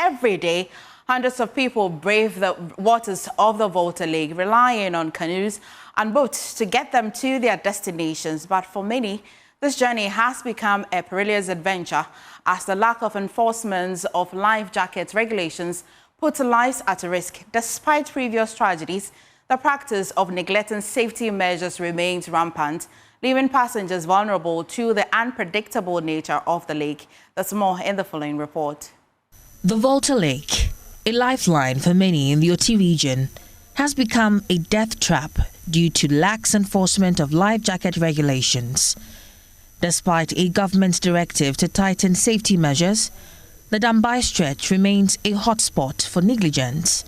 every day, hundreds of people brave the waters of the Volta Lake, relying on canoes and boats to get them to their destinations. But for many, this journey has become a perilous adventure as the lack of enforcement of life jacket regulations puts lives at risk. Despite previous tragedies, the practice of neglecting safety measures remains rampant, leaving passengers vulnerable to the unpredictable nature of the lake. There's more in the following report. The Volta Lake, a lifeline for many in the Oti region, has become a death trap due to lax enforcement of life jacket regulations. Despite a government directive to tighten safety measures, the Dambai stretch remains a hotspot for negligence.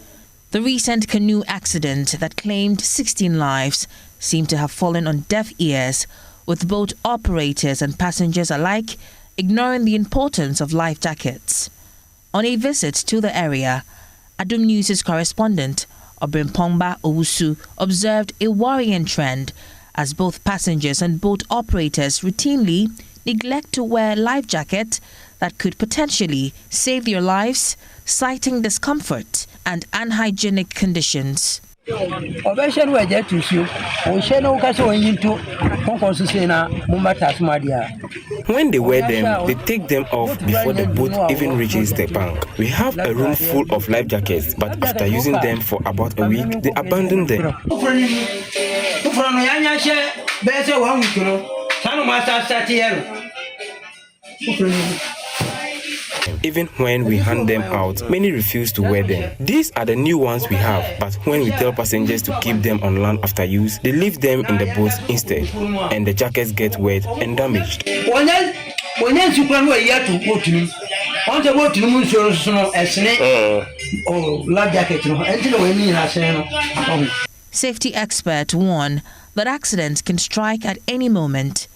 The recent canoe accident that claimed 16 lives seemed to have fallen on deaf ears, with boat operators and passengers alike ignoring the importance of life jackets. On a visit to the area, Adum News' correspondent Obrimpongba Owusu observed a worrying trend as both passengers and boat operators routinely neglect to wear life jackets that could potentially save their lives, citing discomfort and unhygienic conditions. When they wear them, they take them off before the boat even reaches the bank. We have a room full of life jackets, but after using them for about a week, they abandon them. Even when we hand them out, many refuse to wear them. These are the new ones we have, but when we tell passengers to keep them on land after use, they leave them in the boats instead, and the jackets get wet and damaged. Safety experts warn that accidents can strike at any moment,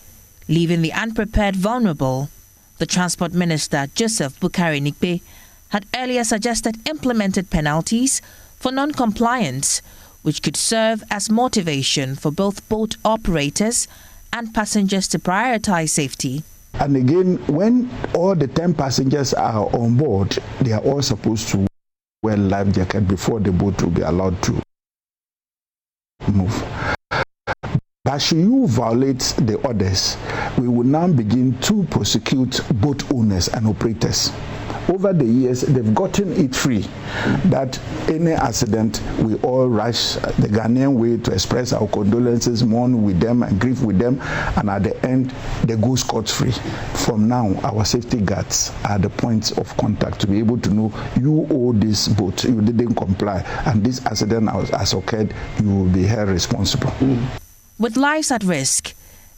leaving the unprepared vulnerable. The Transport Minister, Joseph Bukari Nikpe, had earlier suggested implemented penalties for non-compliance, which could serve as motivation for both boat operators and passengers to prioritize safety. And again, when all the 10 passengers are on board, they are all supposed to wear life jacket before the boat will be allowed to move. But should you violate the orders, we will now begin to prosecute boat owners and operators. Over the years, they've gotten it free that any accident, we all rush the Ghanaian way to express our condolences, mourn with them and grieve with them, and at the end, they go scot-free. From now, our safety guards are the points of contact to be able to know you owe this boat, you didn't comply, and this accident has occurred, you will be held responsible. With lives at risk,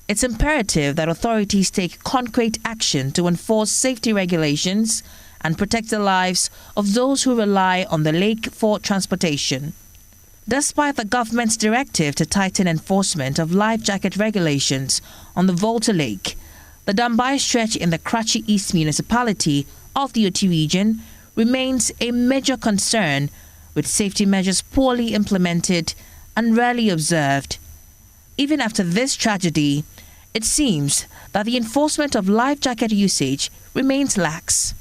it's imperative that authorities take concrete action to enforce safety regulations and protect the lives of those who rely on the lake for transportation. Despite the government's directive to tighten enforcement of life jacket regulations on the Volta Lake, the Dambai stretch in the Karachi East municipality of the Oti region remains a major concern, with safety measures poorly implemented and rarely observed. Even after this tragedy, it seems that the enforcement of life jacket usage remains lax.